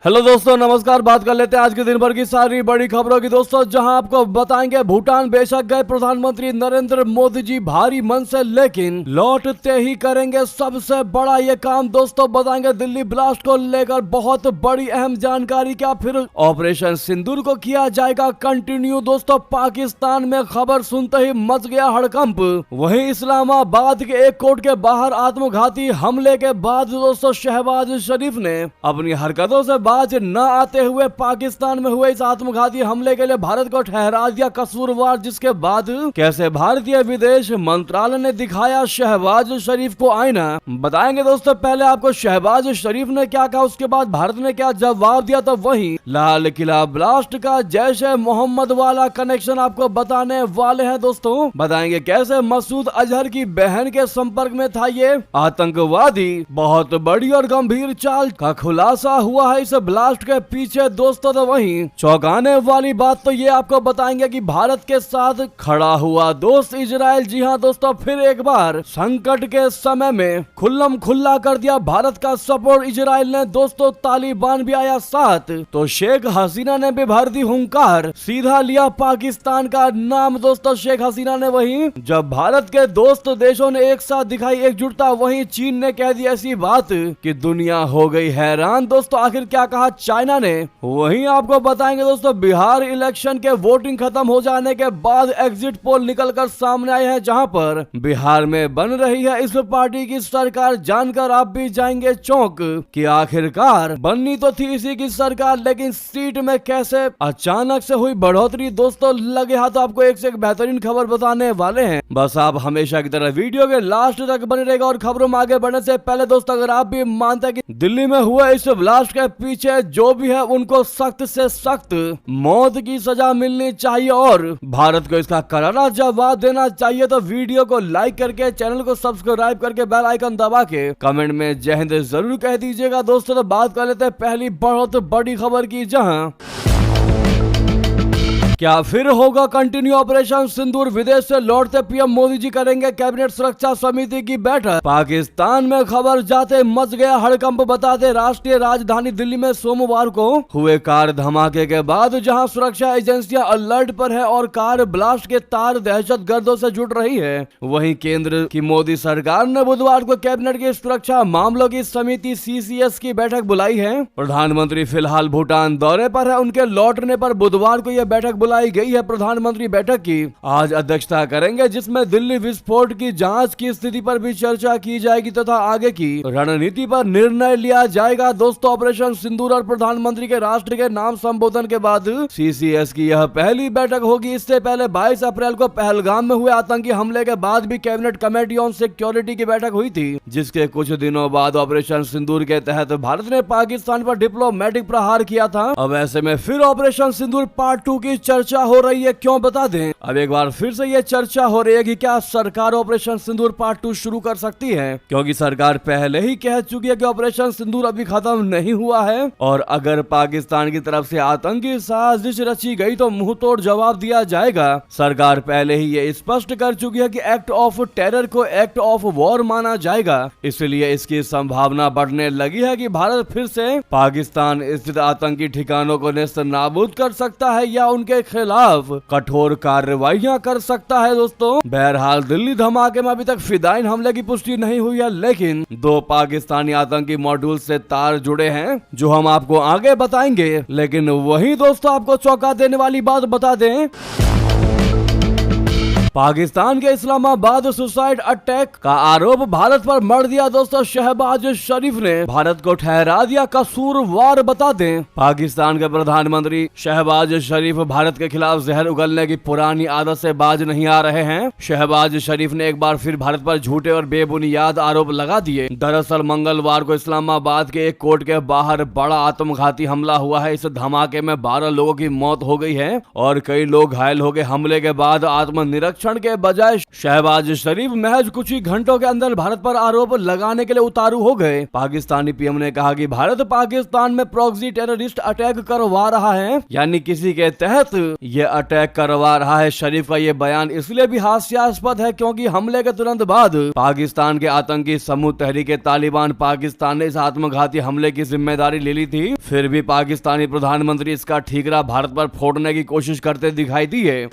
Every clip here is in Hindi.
हेलो दोस्तों, नमस्कार। बात कर लेते हैं आज के दिन भर की सारी बड़ी खबरों की दोस्तों, जहां आपको बताएंगे भूटान बेशक गए प्रधानमंत्री नरेंद्र मोदी जी भारी मन से, लेकिन लौटते ही करेंगे सबसे बड़ा ये काम। दोस्तों बताएंगे दिल्ली ब्लास्ट को लेकर बहुत बड़ी अहम जानकारी, क्या फिर ऑपरेशन सिंदूर को किया जाएगा कंटिन्यू। दोस्तों पाकिस्तान में खबर सुनते ही मच गया हड़कंप। वहीं इस्लामाबाद के एक कोर्ट के बाहर आत्मघाती हमले के बाद दोस्तों शहबाज शरीफ ने अपनी हरकतों से बाज न आते हुए पाकिस्तान में हुए इस आत्मघाती हमले के लिए भारत को ठहरा दिया कसूरवार, जिसके बाद कैसे भारतीय विदेश मंत्रालय ने दिखाया शहबाज शरीफ को आईना। बताएंगे दोस्तों पहले आपको शहबाज शरीफ ने क्या कहा, उसके बाद भारत ने क्या जवाब दिया। तो वहीं लाल किला ब्लास्ट का जैश ए मोहम्मद वाला कनेक्शन आपको बताने वाले हैं। दोस्तों बताएंगे कैसे मसूद अजहर की बहन के संपर्क में था ये आतंकवादी। बहुत बड़ी और गंभीर चाल का खुलासा हुआ है इस ब्लास्ट के पीछे। दोस्तों तो वहीं चौंकाने वाली बात तो ये आपको बताएंगे कि भारत के साथ खड़ा हुआ दोस्त इजराइल, जी हां दोस्तों, फिर एक बार संकट के समय में खुल्लम खुल्ला कर दिया भारत का सपोर्ट इजराइल ने। दोस्तों तालिबान भी आया साथ, तो शेख हसीना ने भी भर दी हुंकार, सीधा लिया पाकिस्तान का नाम। दोस्तों शेख हसीना ने, वहीं जब भारत के दोस्त देशों ने एक साथ दिखाई एकजुटता, वहीं चीन ने कह दी ऐसी बात कि दुनिया हो गई हैरान। दोस्तों आखिर क्या कहा चाइना ने, वहीं आपको बताएंगे दोस्तों बिहार इलेक्शन के वोटिंग खत्म हो जाने के बाद एग्जिट पोल निकलकर सामने आए हैं, जहां पर बिहार में बन रही है इस पार्टी की सरकार। जानकर आप भी जाएंगे चौंक कि आखिरकार बननी तो थी इसी की सरकार, लेकिन सीट में कैसे अचानक से हुई बढ़ोतरी। दोस्तों लगे हाथ आपको एक से एक बेहतरीन खबर बताने वाले हैं, बस आप हमेशा की तरह वीडियो के लास्ट तक बने रहेगा। और खबरों में आगे बढ़ने से पहले दोस्तों अगर आप भी मानते हैं कि दिल्ली में हुआ इस ब्लास्ट के पीछे जो भी है उनको सख्त से सख्त मौत की सजा मिलनी चाहिए और भारत को इसका करारा जवाब देना चाहिए, तो वीडियो को लाइक करके चैनल को सब्सक्राइब करके बेल आइकन दबा के कमेंट में जय हिंद जरूर कह दीजिएगा। दोस्तों तो बात कर लेते हैं पहली बहुत बड़ी खबर की, जहां क्या फिर होगा कंटिन्यू ऑपरेशन सिंदूर। विदेश से लौटते पीएम मोदी जी करेंगे कैबिनेट सुरक्षा समिति की बैठक। पाकिस्तान में खबर जाते मच गया हड़कंप। बताते राष्ट्रीय राजधानी दिल्ली में सोमवार को हुए कार धमाके के बाद जहां सुरक्षा एजेंसियां अलर्ट पर है और कार ब्लास्ट के तार दहशतगर्दों से जुड़ रही है, वहीं केंद्र की मोदी सरकार ने बुधवार को कैबिनेट की सुरक्षा मामलों की समिति CCS की बैठक बुलाई है। प्रधानमंत्री फिलहाल भूटान दौरे पर है, उनके लौटने पर बुधवार को यह बैठक बुलाई गई है। प्रधानमंत्री बैठक की आज अध्यक्षता करेंगे, जिसमें दिल्ली विस्फोट की जांच की स्थिति पर भी चर्चा की जाएगी तथा आगे की रणनीति पर निर्णय लिया जाएगा। दोस्तों ऑपरेशन सिंदूर और प्रधानमंत्री के राष्ट्र के नाम संबोधन के बाद CCS की यह पहली बैठक होगी। इससे पहले 22 अप्रैल को पहलगाम में हुए आतंकी हमले के बाद भी कैबिनेट कमेटी ऑन सिक्योरिटी की बैठक हुई थी, जिसके कुछ दिनों बाद ऑपरेशन सिंदूर के तहत भारत ने पाकिस्तान पर डिप्लोमेटिक प्रहार किया था। अब ऐसे में फिर ऑपरेशन सिंदूर पार्ट 2 की चर्चा हो रही है। क्यों बता दें, अब एक बार फिर से ये चर्चा हो रही है कि क्या सरकार ऑपरेशन सिंदूर पार्ट 2 शुरू कर सकती है, क्योंकि सरकार पहले ही कह चुकी है कि ऑपरेशन सिंदूर अभी खत्म नहीं हुआ है और अगर पाकिस्तान की तरफ से आतंकी साजिश रची गई तो मुंह तोड़ जवाब दिया जाएगा। सरकार पहले ही ये स्पष्ट कर चुकी है कि एक्ट ऑफ टेरर को एक्ट ऑफ वॉर माना जाएगा, इसलिए इसकी संभावना बढ़ने लगी है कि भारत फिर से पाकिस्तान स्थित आतंकी ठिकानों को नेस्त नाबूद कर सकता है या उनके खिलाफ कठोर कार्रवाइयां कर सकता है। दोस्तों बहरहाल दिल्ली धमाके में अभी तक फिदाइन हमले की पुष्टि नहीं हुई है, लेकिन 2 पाकिस्तानी आतंकी मॉड्यूल से तार जुड़े हैं जो हम आपको आगे बताएंगे। लेकिन वही दोस्तों आपको चौंका देने वाली बात बता दें, पाकिस्तान के इस्लामाबाद सुसाइड अटैक का आरोप भारत पर मढ़ दिया। दोस्तों शहबाज शरीफ ने भारत को ठहरा दिया कसूरवार। बता दें पाकिस्तान के प्रधानमंत्री शहबाज शरीफ भारत के खिलाफ जहर उगलने की पुरानी आदत से बाज नहीं आ रहे हैं। शहबाज शरीफ ने एक बार फिर भारत पर झूठे और बेबुनियाद आरोप लगा दिए। दरअसल मंगलवार को इस्लामाबाद के एक कोर्ट के बाहर बड़ा आत्मघाती हमला हुआ है। इस धमाके में 12 लोगों की मौत हो गई है और कई लोग घायल हो गए। हमले के बाद आत्मनिरीक्षण संरक्षण के बजाय शहबाज शरीफ महज कुछ ही घंटों के अंदर भारत पर आरोप लगाने के लिए उतारू हो गए। पाकिस्तानी पीएम ने कहा कि भारत पाकिस्तान में प्रॉक्सी टेररिस्ट अटैक करवा रहा है, यानी किसी के तहत ये अटैक करवा रहा है। शरीफ का ये बयान इसलिए भी हास्यास्पद है क्योंकि हमले के तुरंत बाद पाकिस्तान के आतंकी समूह तहरीके तालिबान पाकिस्तान ने इस आत्मघाती हमले की जिम्मेदारी ले ली थी। फिर भी पाकिस्तानी प्रधानमंत्री इसका ठीकरा भारत पर फोड़ने की कोशिश करते दिखाई दिए।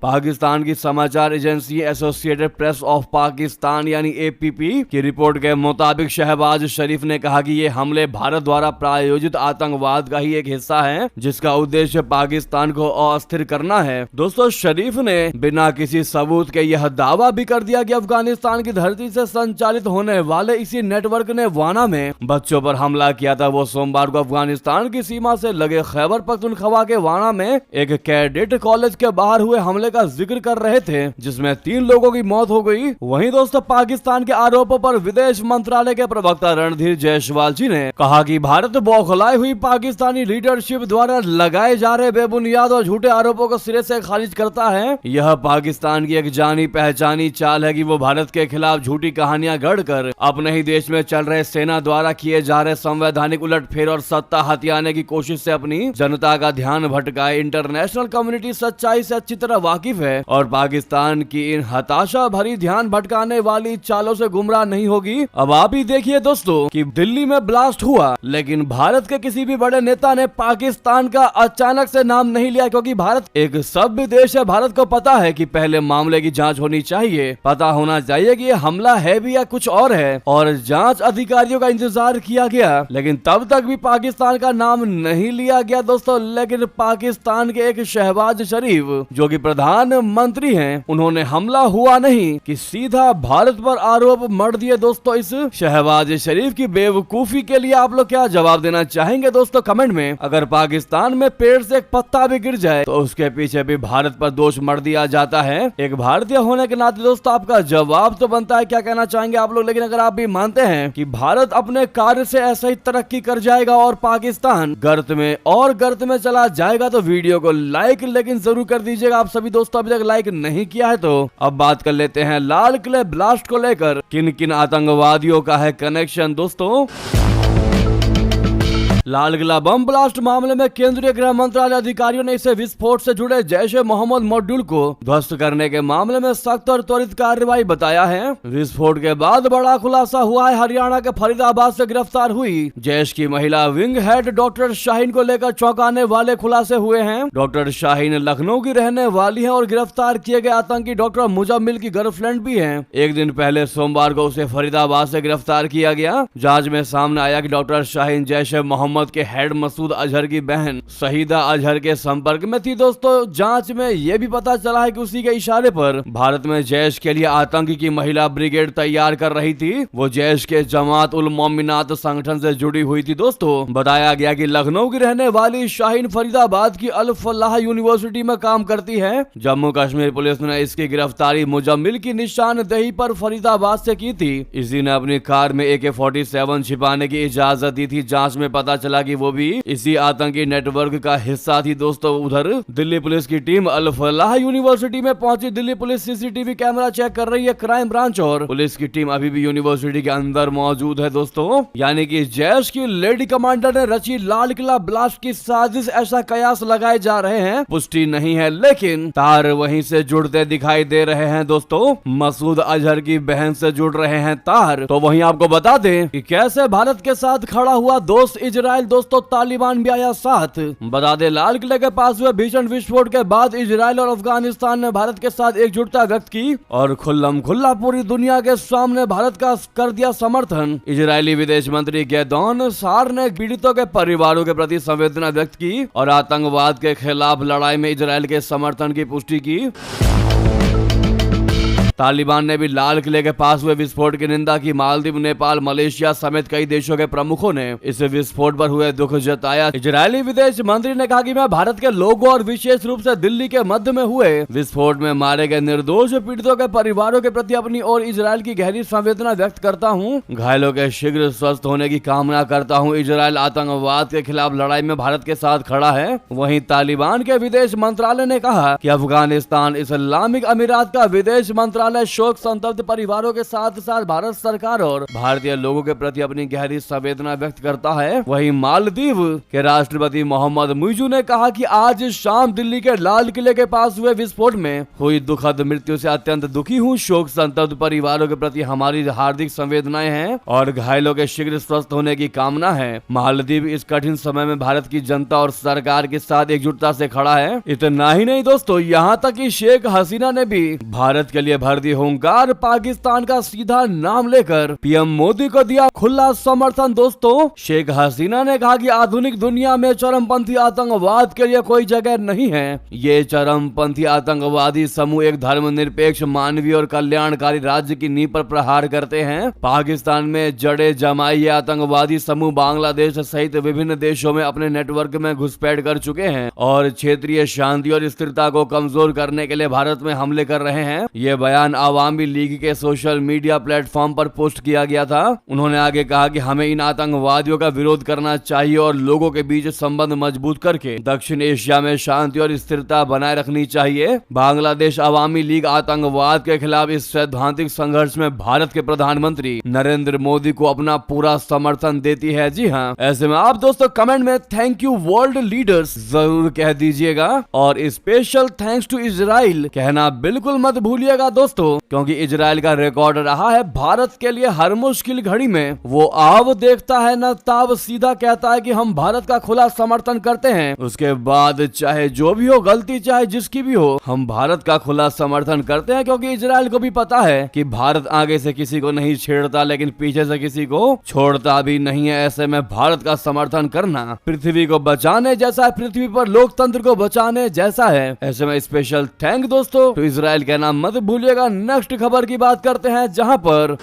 पाकिस्तान की समाचार agency associated press of Pakistan यानी एपीपी की रिपोर्ट के मुताबिक शहबाज शरीफ ने कहा कि ये हमले भारत द्वारा प्रायोजित आतंकवाद का ही एक हिस्सा है, जिसका उद्देश्य पाकिस्तान को अस्थिर करना है। दोस्तों, शरीफ ने बिना किसी सबूत के यह दावा भी कर दिया कि अफगानिस्तान की धरती से संचालित होने वाले इसी नेटवर्क ने वाना में बच्चों पर हमला किया था। वो सोमवार को अफगानिस्तान की सीमा से लगे खैबर पख्तूनख्वा के वाना में एक कैडेट कॉलेज के बाहर हुए हमले का जिक्र कर रहे थे, जिसमें 3 लोगों की मौत हो गई। वहीं दोस्तों, पाकिस्तान के आरोपों पर विदेश मंत्रालय के प्रवक्ता रणधीर जयसवाल जी ने कहा कि भारत बौखलाई हुई पाकिस्तानी लीडरशिप द्वारा लगाए जा रहे बेबुनियाद और झूठे आरोपों को सिरे से खारिज करता है। यह पाकिस्तान की एक जानी पहचानी चाल है कि वो भारत के खिलाफ झूठी कहानियां गढ़कर अपने ही देश में चल रहे सेना द्वारा किए जा रहे संवैधानिक उलटफेर और सत्ता हथियाने की कोशिश से अपनी जनता का ध्यान भटकाए। इंटरनेशनल कम्युनिटी सच्चाई से अच्छी तरह वाकिफ है और पाकिस्तान की इन हताशा भरी ध्यान भटकाने वाली चालों से गुमराह नहीं होगी। अब आप ही देखिए दोस्तों कि दिल्ली में ब्लास्ट हुआ, लेकिन भारत के किसी भी बड़े नेता ने पाकिस्तान का अचानक से नाम नहीं लिया, क्योंकि भारत एक सभ्य देश है। भारत को पता है कि पहले मामले की जांच होनी चाहिए, पता होना चाहिए कि ये हमला है भी या कुछ और है, और जांच अधिकारियों का इंतजार किया गया, लेकिन तब तक भी पाकिस्तान का नाम नहीं लिया गया दोस्तों। लेकिन पाकिस्तान के एक शहबाज शरीफ जो कि प्रधानमंत्री हैं, उन्होंने हमला हुआ नहीं कि सीधा भारत पर आरोप मढ़ दिए। दोस्तों, इस शहबाज शरीफ की बेवकूफी के लिए आप लोग क्या जवाब देना चाहेंगे दोस्तों कमेंट में। अगर पाकिस्तान में पेड़ से एक पत्ता भी गिर जाए तो उसके पीछे भी भारत पर दोष मढ़ दिया जाता है। एक भारतीय होने के नाते दोस्तों आपका जवाब तो बनता है, क्या कहना चाहेंगे आप लोग। लेकिन अगर आप भी मानते हैं कि भारत अपने कार्य से ऐसा ही तरक्की कर जाएगा और पाकिस्तान गर्त में चला जाएगा तो वीडियो को लाइक लेकिन जरूर कर दीजिएगा। आप सभी दोस्तों अभी तक लाइक नहीं किया है तो अब बात कर लेते हैं लाल किले ब्लास्ट को लेकर किन किन आतंकवादियों का है कनेक्शन। दोस्तों, लाल किला बम ब्लास्ट मामले में केंद्रीय गृह मंत्रालय अधिकारियों ने इसे विस्फोट से जुड़े जैश-ए-मोहम्मद मॉड्यूल को ध्वस्त करने के मामले में सख्त और त्वरित कार्रवाई बताया है। विस्फोट के बाद बड़ा खुलासा हुआ है। हरियाणा के फरीदाबाद से गिरफ्तार हुई जैश की महिला विंग हेड डॉक्टर शाहीन को लेकर चौंकाने वाले खुलासे हुए हैं। डॉक्टर शाहीन लखनऊ की रहने वाली है और गिरफ्तार किए गए आतंकी डॉक्टर मुजम्मिल की गर्लफ्रेंड भी है। एक दिन पहले सोमवार को उसे फरीदाबाद से गिरफ्तार किया गया। जांच में सामने आया कि डॉक्टर शाहीन जैश-ए-मोहम्मद के हेड मसूद अजहर की बहन शहीदा अजहर के संपर्क में थी। दोस्तों, जांच में यह भी पता चला है कि उसी के इशारे पर भारत में जैश के लिए आतंकी की महिला ब्रिगेड तैयार कर रही थी। वो जैश के जमात उल मोमिनात संगठन से जुड़ी हुई थी। दोस्तों, बताया गया कि लखनऊ की रहने वाली शाहीन फरीदाबाद की अल फलाह यूनिवर्सिटी में काम करती है। जम्मू कश्मीर पुलिस ने इसकी गिरफ्तारी मुजम्मिल की निशानदेही पर फरीदाबाद से की थी। इसी ने अपनी कार में AK-47 छिपाने की इजाजत दी थी। जांच में पता चला कि वो भी इसी आतंकी नेटवर्क का हिस्सा थी। दोस्तों, उधर दिल्ली पुलिस की टीम अल फलाह यूनिवर्सिटी में पहुंची। Delhi police CCTV camera check कर रही है। क्राइम ब्रांच और पुलिस की टीम अभी भी यूनिवर्सिटी के अंदर मौजूद है। दोस्तों, यानी कि जैश की लेडी कमांडर ने रची लाल किला ब्लास्ट की साजिश, ऐसा कयास लगाए जा रहे हैं। पुष्टि नहीं है, लेकिन तार वहीं से जुड़ते दिखाई दे रहे हैं। दोस्तों, मसूद अजहर की बहन से जुड़ रहे हैं तार। तो वहीं आपको बता दें कि कैसे भारत के साथ खड़ा हुआ दोस्त इजराइल, दोस्तों तालिबान भी आया साथ। बता दें, लाल किले के पास हुए भीषण विस्फोट के बाद इजराइल और अफगानिस्तान ने भारत के साथ एकजुटता व्यक्त की और खुल्लम खुल्ला पूरी दुनिया के सामने भारत का कर दिया समर्थन। इजरायली विदेश मंत्री गेदोन सार ने पीड़ितों के परिवारों के प्रति संवेदना व्यक्त की और आतंकवाद के खिलाफ लड़ाई में इजराइल के समर्थन की पुष्टि की। तालिबान ने भी लाल किले के पास हुए विस्फोट की निंदा की। मालदीव, नेपाल, मलेशिया समेत कई देशों के प्रमुखों ने इस विस्फोट पर हुए दुख जताया। इजरायली विदेश मंत्री ने कहा कि मैं भारत के लोगों और विशेष रूप से दिल्ली के मध्य में हुए विस्फोट में मारे गए निर्दोष पीड़ितों के परिवारों के प्रति अपनी और इजरायल की गहरी संवेदना व्यक्त करता हूं। घायलों के शीघ्र स्वस्थ होने की कामना करता हूं। इजरायल आतंकवाद के खिलाफ लड़ाई में भारत के साथ खड़ा है। वहीं तालिबान के विदेश मंत्रालय ने कहा कि अफगानिस्तान इस्लामिक अमीरात का विदेश मंत्रालय शोक संतप्त परिवारों के साथ साथ भारत सरकार और भारतीय लोगों के प्रति अपनी गहरी संवेदना व्यक्त करता है। वहीं मालदीव के राष्ट्रपति मोहम्मद मुइजू ने कहा कि आज शाम दिल्ली के लाल किले के पास हुए विस्फोट में हुई दुखद मृत्यु से अत्यंत दुखी हूँ। शोक संतप्त परिवारों के प्रति हमारी हार्दिक संवेदनाएं हैं और घायलों के शीघ्र स्वस्थ होने की कामना है। मालदीव इस कठिन समय में भारत की जनता और सरकार के साथ एकजुटता से खड़ा है। इतना ही नहीं दोस्तों, यहाँ तक कि शेख हसीना ने भी भारत के लिए भर दी हुंकार। पाकिस्तान का सीधा नाम लेकर पीएम मोदी को दिया खुला समर्थन। दोस्तों, शेख हसीना ने कहा कि आधुनिक दुनिया में चरमपंथी आतंकवाद के लिए कोई जगह नहीं है। ये चरमपंथी आतंकवादी समूह एक धर्मनिरपेक्ष, मानवीय और कल्याणकारी राज्य की नींव पर प्रहार करते हैं। पाकिस्तान में जड़े जमाई ये आतंकवादी समूह बांग्लादेश सहित विभिन्न देशों में अपने नेटवर्क में घुसपैठ कर चुके हैं और क्षेत्रीय शांति और स्थिरता को कमजोर करने के लिए भारत में हमले कर रहे हैं। ये बयान आवामी लीग के सोशल मीडिया प्लेटफॉर्म पर पोस्ट किया गया था। उन्होंने आगे कहा कि हमें इन आतंकवादियों का विरोध करना चाहिए और लोगों के बीच संबंध मजबूत करके दक्षिण एशिया में शांति और स्थिरता बनाए रखनी चाहिए। बांग्लादेश आवामी लीग आतंकवाद के खिलाफ इस सैद्धांतिक संघर्ष में भारत के प्रधानमंत्री नरेंद्र मोदी को अपना पूरा समर्थन देती है। जी हाँ, ऐसे में आप दोस्तों कमेंट में थैंक यू वर्ल्ड लीडर्स जरूर कह दीजिएगा और स्पेशल थैंक्स टू इजराइल कहना बिल्कुल मत भूलिएगा दोस्तों, क्योंकि इजराइल का रिकॉर्ड रहा है भारत के लिए हर मुश्किल घड़ी में वो आव देखता है न ताव, सीधा कहता है कि हम भारत का खुला समर्थन करते हैं। उसके बाद चाहे जो भी हो, गलती चाहे जिसकी भी हो, हम भारत का खुला समर्थन करते हैं, क्योंकि इजराइल को भी पता है कि भारत आगे से किसी को नहीं छेड़ता लेकिन पीछे से किसी को छोड़ता भी नहीं है। ऐसे में भारत का समर्थन करना पृथ्वी को बचाने जैसा है, पृथ्वी पर लोकतंत्र को बचाने जैसा है। ऐसे में स्पेशल थैंक दोस्तों तो इजराइल कहना मत भूलिएगा। नेक्स्ट खबर की बात करते हैं, जहां पर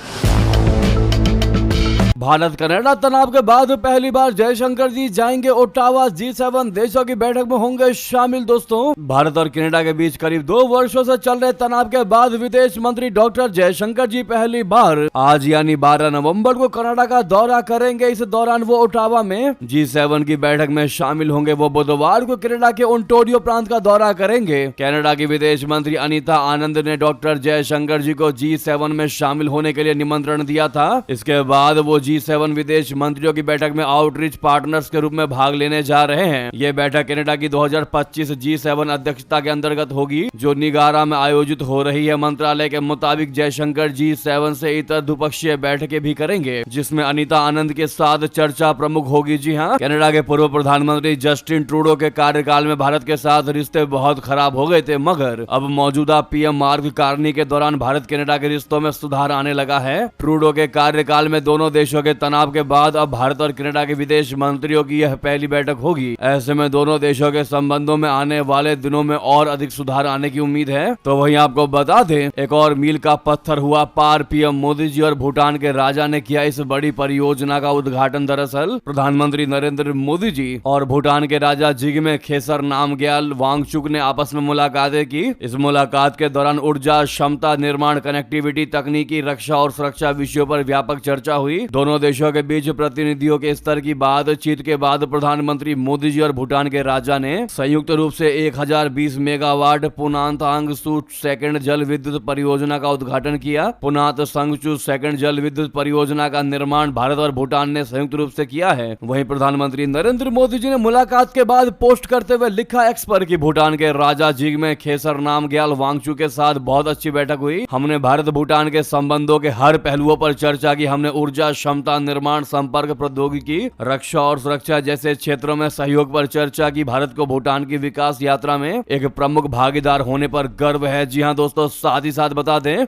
भारत कनाडा तनाव के बाद पहली बार जयशंकर जी जाएंगे ओटावा। G7 देशों की बैठक में होंगे शामिल। दोस्तों, भारत और कनाडा के बीच करीब 2 वर्षों से चल रहे तनाव के बाद विदेश मंत्री डॉक्टर जयशंकर जी पहली बार आज यानी 12 नवंबर को कनाडा का दौरा करेंगे। इस दौरान वो ओटावा में G7 की बैठक में शामिल होंगे। वो बुधवार को कनाडा के ओंटारियो प्रांत का दौरा करेंगे। कनाडा की विदेश मंत्री अनीता आनंद ने डॉक्टर जयशंकर जी को G7 में शामिल होने के लिए निमंत्रण दिया था। इसके बाद वो G7 विदेश मंत्रियों की बैठक में आउटरीच पार्टनर्स के रूप में भाग लेने जा रहे हैं। ये बैठक कनाडा की 2025 G7 अध्यक्षता के अंतर्गत होगी, जो निगारा में आयोजित हो रही है। मंत्रालय के मुताबिक जयशंकर G7 से इतर द्विपक्षीय बैठकें भी करेंगे, जिसमें अनीता आनंद के साथ चर्चा प्रमुख होगी। जी हाँ, कनाडा के पूर्व प्रधानमंत्री जस्टिन ट्रूडो के कार्यकाल में भारत के साथ रिश्ते बहुत खराब हो गए थे, मगर अब मौजूदा पीएम मार्क कार्नी के दौरान भारत कनाडा के रिश्तों में सुधार आने लगा है। ट्रूडो के कार्यकाल में दोनों देशों के तनाव के बाद अब भारत और कनाडा के विदेश मंत्रियों की यह पहली बैठक होगी। ऐसे में दोनों देशों के संबंधों में आने वाले दिनों में और अधिक सुधार आने की उम्मीद है। तो वहीं आपको बता दें, एक और मील का पत्थर हुआ पार। पीएम मोदी जी और भूटान के राजा ने किया इस बड़ी परियोजना का उद्घाटन। दरअसल प्रधानमंत्री नरेंद्र मोदी जी और भूटान के राजा जिग्मे खेसर नामग्याल वांगचुक ने आपस में मुलाकातें की। इस मुलाकात के दौरान ऊर्जा क्षमता निर्माण, कनेक्टिविटी, तकनीकी, रक्षा और सुरक्षा विषयों पर व्यापक चर्चा हुई। दोनों देशों के बीच प्रतिनिधियों के स्तर की बातचीत के बाद प्रधानमंत्री मोदी जी और भूटान के राजा ने संयुक्त रूप से 1020 मेगावाट पुनांतांग सु सेकंड जल विद्युत परियोजना का उद्घाटन किया। पुनात संगचू सेकंड जल विद्युत परियोजना का निर्माण भारत और भूटान ने संयुक्त रूप से किया है। वहीं प्रधानमंत्री नरेंद्र मोदी जी ने मुलाकात के बाद पोस्ट करते हुए लिखा एक्स पर कि भूटान के राजा जिग्मे खेसर नामग्याल वांगचुक के साथ बहुत अच्छी बैठक हुई। हमने भारत भूटान के संबंधों के हर पहलुओं पर चर्चा की। हमने ऊर्जा क्षमता निर्माण, संपर्क, प्रौद्योगिकी, रक्षा और सुरक्षा जैसे क्षेत्रों में सहयोग पर चर्चा की। भारत को भूटान की विकास यात्रा में एक प्रमुख भागीदार होने पर गर्व है। जी हां दोस्तों, साथ ही साथ बता दें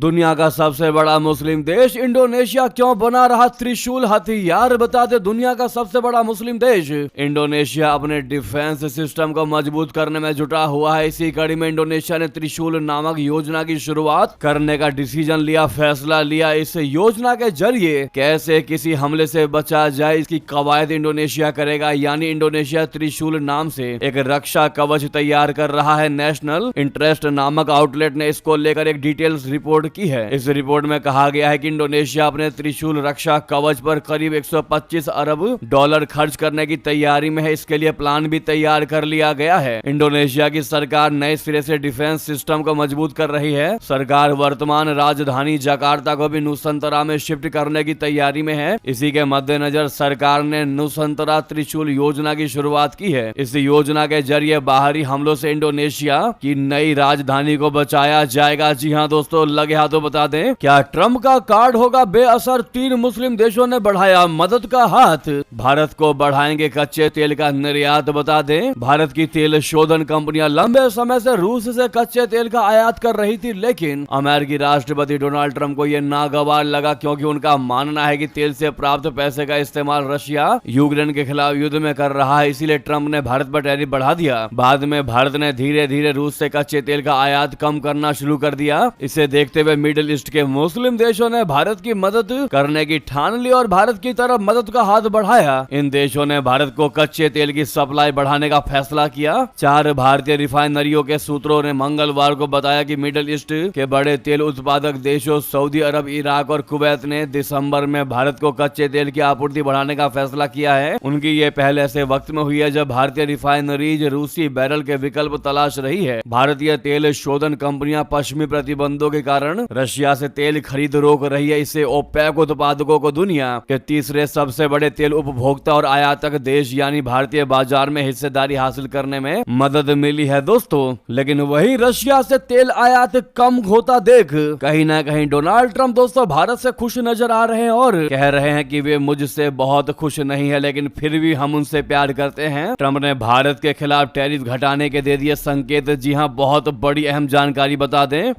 दुनिया का सबसे बड़ा मुस्लिम देश इंडोनेशिया क्यों बना रहा त्रिशूल हथियार? बता दे, दुनिया का सबसे बड़ा मुस्लिम देश इंडोनेशिया अपने डिफेंस सिस्टम को मजबूत करने में जुटा हुआ है। इसी कड़ी में इंडोनेशिया ने त्रिशूल नामक योजना की शुरुआत करने का डिसीजन लिया, फैसला लिया। इस योजना के जरिए कैसे किसी हमले से बचा जाए इसकी कवायद इंडोनेशिया करेगा। यानी इंडोनेशिया त्रिशूल नाम से एक रक्षा कवच तैयार कर रहा है। नेशनल इंटरेस्ट नामक आउटलेट ने इसको लेकर एक डिटेल्स रिपोर्ट की है। इस रिपोर्ट में कहा गया है कि इंडोनेशिया अपने त्रिशूल रक्षा कवच पर करीब 125 अरब डॉलर खर्च करने की तैयारी में है। इसके लिए प्लान भी तैयार कर लिया गया है। इंडोनेशिया की सरकार नए सिरे से डिफेंस सिस्टम को मजबूत कर रही है। सरकार वर्तमान राजधानी जकार्ता को भी नुसंतरा में शिफ्ट करने की तैयारी में है। इसी के मद्देनजर सरकार ने नुसंतरा त्रिशूल योजना की शुरुआत की है। इस योजना के जरिए बाहरी हमलों से इंडोनेशिया की नई राजधानी को बचाया जाएगा। जी हाँ दोस्तों, लगे हाथों बता दें, क्या ट्रंप का कार्ड होगा बेअसर? 3 मुस्लिम देशों ने बढ़ाया मदद का हाथ। भारत को बढ़ाएंगे कच्चे तेल का निर्यात। बता दें, भारत की तेल शोधन कंपनियां लंबे समय से रूस से कच्चे तेल का आयात कर रही थी, लेकिन अमेरिकी राष्ट्रपति डोनाल्ड ट्रंप को यह नागवार लगा, क्योंकि उनका मानना है कि तेल से प्राप्त पैसे का इस्तेमाल रशिया यूक्रेन के खिलाफ युद्ध में कर रहा है। इसीलिए ट्रंप ने भारत पर टैरिफ बढ़ा दिया। बाद में भारत ने धीरे धीरे रूस से कच्चे तेल का आयात कम करना शुरू कर दिया। इसे देखते हुए मिडिल ईस्ट के मुस्लिम देशों ने भारत की मदद करने की ठान ली और भारत की तरफ मदद का हाथ बढ़ाया। इन देशों ने भारत को कच्चे तेल की सप्लाई बढ़ाने का फैसला किया। 4 भारतीय रिफाइनरियों के सूत्रों ने मंगलवार को बताया कि मिडिल ईस्ट के बड़े तेल उत्पादक देशों सऊदी अरब, इराक और कुवैत ने दिसंबर में भारत को कच्चे तेल की आपूर्ति बढ़ाने का फैसला किया है। उनकी ये पहले ऐसे वक्त में हुई है जब भारतीय रिफाइनरीज रूसी बैरल के विकल्प तलाश रही है। भारतीय तेल शोधन कंपनियां पश्चिमी प्रतिबंधों के कारण रशिया से तेल खरीद रोक रही है। इससे ओपेक उत्पादकों को दुनिया के तीसरे सबसे बड़े तेल उपभोक्ता और आयातक देश यानी भारतीय बाजार में हिस्सेदारी हासिल करने में मदद मिली है दोस्तों। लेकिन वही रशिया से तेल आयात कम होता देख कहीं ना कहीं डोनाल्ड ट्रंप दोस्तों भारत से खुश नजर आ रहे हैं और कह रहे हैं कि वे मुझसे बहुत खुश नहीं है, लेकिन फिर भी हम उनसे प्यार करते हैं। ट्रंप ने भारत के खिलाफ टैरिफ घटाने के दे दिए संकेत। जी हां, बहुत बड़ी अहम जानकारी बता दें,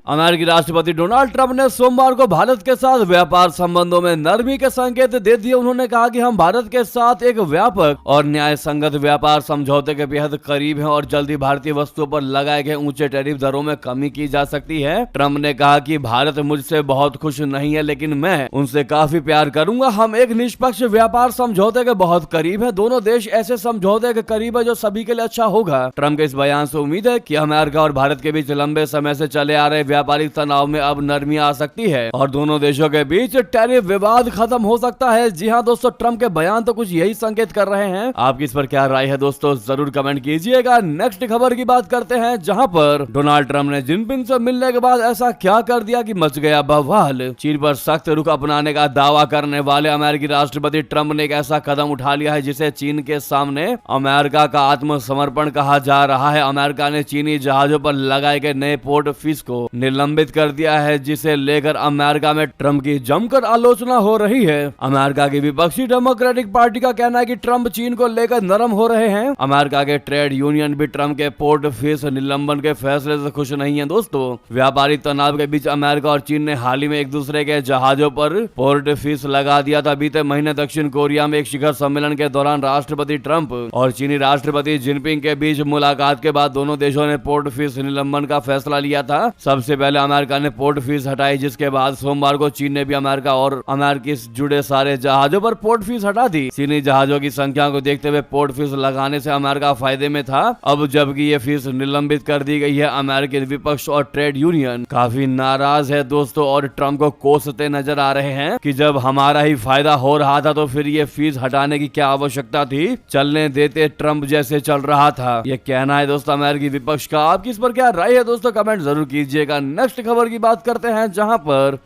अमेरिकी राष्ट्रपति डोनाल्ड ट्रंप ने सोमवार को भारत के साथ व्यापार संबंधों में नरमी के संकेत दे दिए। उन्होंने कहा कि हम भारत के साथ एक व्यापक और न्याय संगत व्यापार समझौते के बेहद करीब हैं और जल्दी भारतीय वस्तुओं पर लगाए गए ऊंचे टैरिफ दरों में कमी की जा सकती है। ट्रंप ने कहा कि भारत मुझसे बहुत खुश नहीं है, लेकिन मैं उनसे काफी प्यार करूंगा। हम एक निष्पक्ष व्यापार समझौते के बहुत करीब हैं। दोनों देश ऐसे समझौते के करीब है जो सभी के लिए अच्छा होगा। ट्रंप के इस बयान से उम्मीद है कि अमेरिका और भारत के बीच लंबे समय से चले आ रहे व्यापारिक तनाव में अब नरमी आ सकती है और दोनों देशों के बीच टैरिफ विवाद खत्म हो सकता है। जी हां दोस्तों, ट्रंप के बयान तो कुछ यही संकेत कर रहे हैं। आपकी इस पर क्या राय है दोस्तों, जरूर कमेंट कीजिएगा। नेक्स्ट खबर की बात करते हैं, जहां पर डोनाल्ड ट्रंप ने जिनपिंग से मिलने के बाद ऐसा क्या कर दिया कि मच गया बवाल। चीन पर सख्त रुख अपनाने का दावा करने वाले अमेरिकी राष्ट्रपति ट्रंप ने एक ऐसा कदम उठा लिया है जिसे चीन के सामने अमेरिका का आत्मसमर्पण कहा जा रहा है। अमेरिका ने चीनी जहाजों पर लगाए गए नए पोर्ट फीस को निलंबित कर दिया है, जिसे लेकर अमेरिका में ट्रंप की जमकर आलोचना हो रही है। अमेरिका की विपक्षी डेमोक्रेटिक पार्टी का कहना है कि ट्रंप चीन को लेकर नरम हो रहे हैं। अमेरिका के ट्रेड यूनियन भी ट्रंप के पोर्ट फीस निलंबन के फैसले से खुश नहीं है दोस्तों। व्यापारिक तनाव के बीच अमेरिका और चीन ने हाल ही में एक दूसरे के जहाजों पर पोर्ट फीस लगा दिया था। बीते महीने दक्षिण कोरिया में एक शिखर सम्मेलन के दौरान राष्ट्रपति ट्रंप और चीनी राष्ट्रपति जिनपिंग के बीच मुलाकात के बाद दोनों देशों ने पोर्ट फीस निलंबन का फैसला लिया था। सबसे पहले अमेरिका ने पोर्ट फीस हटाई, जिसके बाद सोमवार को चीन ने भी अमेरिका और अमेरिकी जुड़े सारे जहाजों पर पोर्ट फीस हटा दी। चीनी जहाजों की संख्या को देखते हुए पोर्ट फीस लगाने से अमेरिका फायदे में था। अब जबकि ये फीस निलंबित कर दी गई है, अमेरिकी विपक्ष और ट्रेड यूनियन काफी नाराज है दोस्तों और ट्रंप को कोसते नजर आ रहे हैं कि जब हमारा ही फायदा हो रहा था तो फिर ये फीस हटाने की क्या आवश्यकता थी, चलने देते ट्रंप जैसे चल रहा था। ये कहना है दोस्तों अमेरिकी विपक्ष का। आपकी इस पर क्या राय है दोस्तों, कमेंट जरूर कीजिएगा। नेक्स्ट खबर की बात करते हैं, जहां पर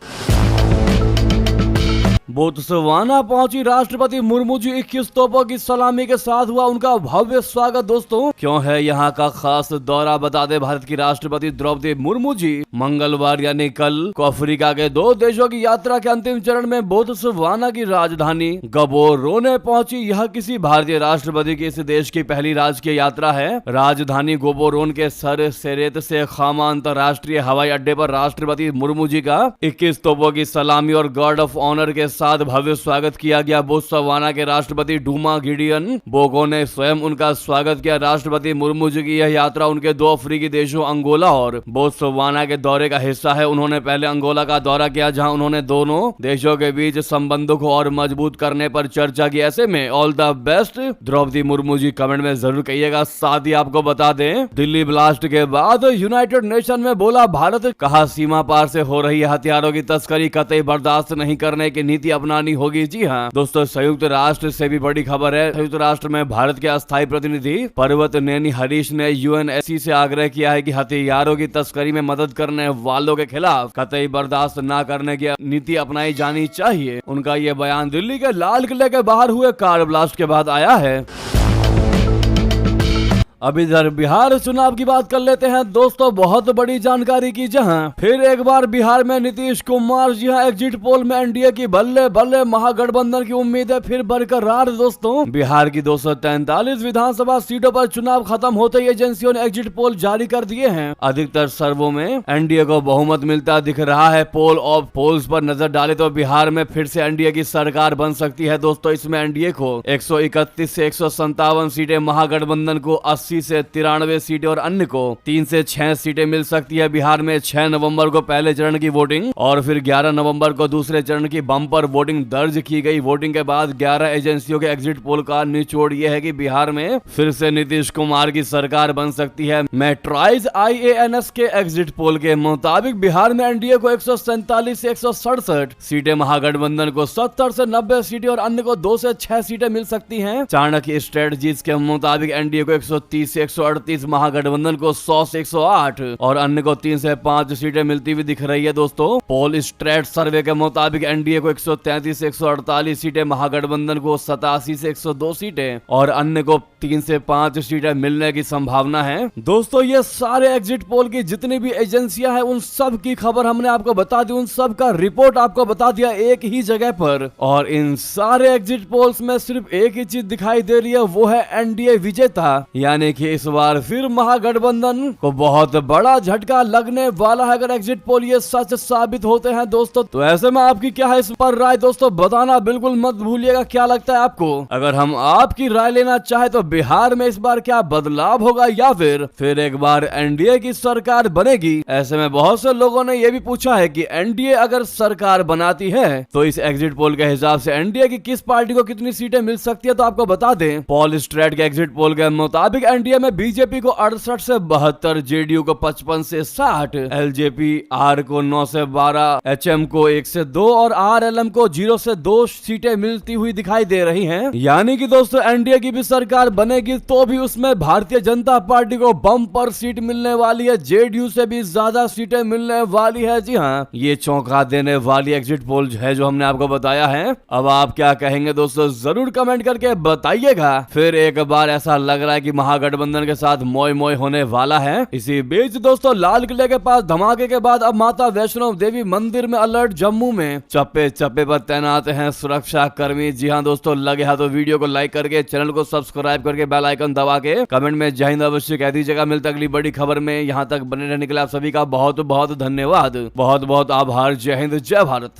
बोत्सवाना पहुंची राष्ट्रपति मुर्मू जी 21 तोपों की सलामी के साथ हुआ उनका भव्य स्वागत। दोस्तों क्यों है यहाँ का खास दौरा, बता दे भारत की राष्ट्रपति द्रौपदी मुर्मू जी मंगलवार यानी कल अफ्रीका के 2 देशों की यात्रा के अंतिम चरण में बोत्सवाना की राजधानी गबोरोने पहुंची। यह किसी भारतीय राष्ट्रपति की इस देश की पहली राजकीय यात्रा है। राजधानी गबोरोन के सर सेरेत से खामा अंतरराष्ट्रीय हवाई अड्डे पर राष्ट्रपति मुर्मू जी का 21 तोपों की सलामी और गार्ड ऑफ ऑनर के साथ भव्य स्वागत किया गया। बोत्सवाना के राष्ट्रपति डूमा गिडियन बोगो ने स्वयं उनका स्वागत किया। राष्ट्रपति मुर्मू जी की यह यात्रा उनके 2 अफ्रीकी देशों अंगोला और बोत्सवाना के दौरे का हिस्सा है। उन्होंने पहले अंगोला का दौरा किया, जहां उन्होंने दोनों देशों के बीच संबंधों को और मजबूत करने पर चर्चा की। ऐसे में all the best Droupadi Murmu ji comment में जरूर कहिएगा। साथ ही आपको बता दें, दिल्ली ब्लास्ट के बाद यूनाइटेड नेशन में बोला भारत, कहा सीमा पार से हो रही हथियारों की तस्करी कतई बर्दाश्त नहीं करने की नीति अपनानी होगी। जी हाँ दोस्तों, संयुक्त राष्ट्र से भी बड़ी खबर है। संयुक्त राष्ट्र में भारत के अस्थायी प्रतिनिधि पर्वत नेनी हरीश ने यूएनएससी से आग्रह किया है कि हथियारों की तस्करी में मदद करने वालों के खिलाफ कतई बर्दाश्त न करने की नीति अपनाई जानी चाहिए। उनका ये बयान दिल्ली के लाल किले के बाहर हुए कार ब्लास्ट के बाद आया है। अब इधर बिहार चुनाव की बात कर लेते हैं दोस्तों। बहुत बड़ी जानकारी की, जहां फिर एक बार बिहार में नीतीश कुमार जी हाँ एग्जिट पोल में एनडीए की बल्ले बल्ले, महागठबंधन की उम्मीदें फिर बरकरार। दोस्तों बिहार की 243 विधानसभा सीटों पर चुनाव खत्म होते ही एजेंसियों ने एग्जिट पोल जारी कर दिए हैं। अधिकतर सर्वों में एनडीए को बहुमत मिलता दिख रहा है। पोल ऑफ पोल्स पर नजर डाले तो बिहार में फिर से एनडीए की सरकार बन सकती है। दोस्तों इसमें एनडीए को 131 से 157 सीटें, महागठबंधन को 80 से 93 सीटें और अन्य को 3 से 6 सीटें मिल सकती है। बिहार में 6 नवंबर को पहले चरण की वोटिंग और फिर 11 नवंबर को दूसरे चरण की बम्पर वोटिंग दर्ज की गई। वोटिंग के बाद 11 एजेंसियों के एग्जिट पोल का निचोड़ यह है कि बिहार में फिर से नीतीश कुमार की सरकार बन सकती है। मेट्राइज IANS के एग्जिट पोल के मुताबिक बिहार में एनडीए को 147 से 167 सीटें, महागठबंधन को 70 से 90 सीटें और अन्य को 2 से 6 सीटें मिल सकती हैं। चाणक्य स्ट्रेटजीज के मुताबिक एनडीए को 130 से 138, महागठबंधन को 100 से 108 और अन्य को 3 से 5 सीटें मिलती हुई दिख रही है। दोस्तों पोल स्ट्रेट सर्वे के मुताबिक एनडीए को 133 से 148 सीटें, महागठबंधन को 87 से 102 सीटें और अन्य को 3 से 5 सीटें मिलने की संभावना है। दोस्तों ये सारे एग्जिट पोल की जितनी भी एजेंसियां हैं उन सब की खबर हमने आपको बता दी, उन सब का रिपोर्ट आपको बता दिया एक ही जगह पर। और इन सारे एग्जिट पोल्स में सिर्फ एक ही चीज दिखाई दे रही है, वो है एनडीए विजेता, यानी कि इस बार फिर महागठबंधन को बहुत बड़ा झटका लगने वाला है अगर एग्जिट पोल ये सच साबित होते हैं। दोस्तों तो ऐसे में आपकी क्या है इस पर राय, दोस्तों बताना बिल्कुल मत भूलिएगा। क्या लगता है आपको? अगर हम आपकी राय लेना चाहे तो बिहार में इस बार क्या बदलाव होगा या फिर एक बार एनडीए की सरकार बनेगी? ऐसे में बहुत से लोगों ने यह भी पूछा है कि एनडीए अगर सरकार बनाती है तो इस एग्जिट पोल के हिसाब से एनडीए की किस पार्टी को कितनी सीटें मिल सकती है। तो आपको बता दें, पॉल स्ट्रेट के एग्जिट पोल के मुताबिक एनडीए में बीजेपी को 68 से 72, जेडीयू को 55 से 60, एलजेपी आर को 9 से 12, एचएम को 1 से 2 और आरएलएम को 0 से 2 सीटें मिलती हुई दिखाई दे रही हैं। यानी कि दोस्तों एनडीए की भी सरकार बनेगी तो भी उसमें भारतीय जनता पार्टी को बम्पर सीट मिलने वाली है, जेडीयू से भी ज्यादा सीटें मिलने वाली है। जी हाँ, ये चौंका देने वाली एग्जिट पोल है जो हमने आपको बताया है। अब आप क्या कहेंगे दोस्तों, जरूर कमेंट करके बताइएगा। फिर एक बार ऐसा लग रहा है कि महागठबंधन के साथ मोय मोय होने वाला है। इसी बीच दोस्तों लाल किले के पास धमाके के बाद अब माता वैष्णो देवी मंदिर में अलर्ट। जम्मू में चप्पे चप्पे पर तैनात हैं सुरक्षा कर्मी। जी हाँ दोस्तों, लगे हाथ तो वीडियो को लाइक करके, चैनल को सब्सक्राइब करके, बेल आइकन दबा के कमेंट में जय हिंद अवश्य कह दीजिएगा। मिलता अगली बड़ी खबर में। यहाँ तक बने रहने के लिए आप सभी का बहुत बहुत धन्यवाद, बहुत बहुत आभार। जय हिंद, जय भारत।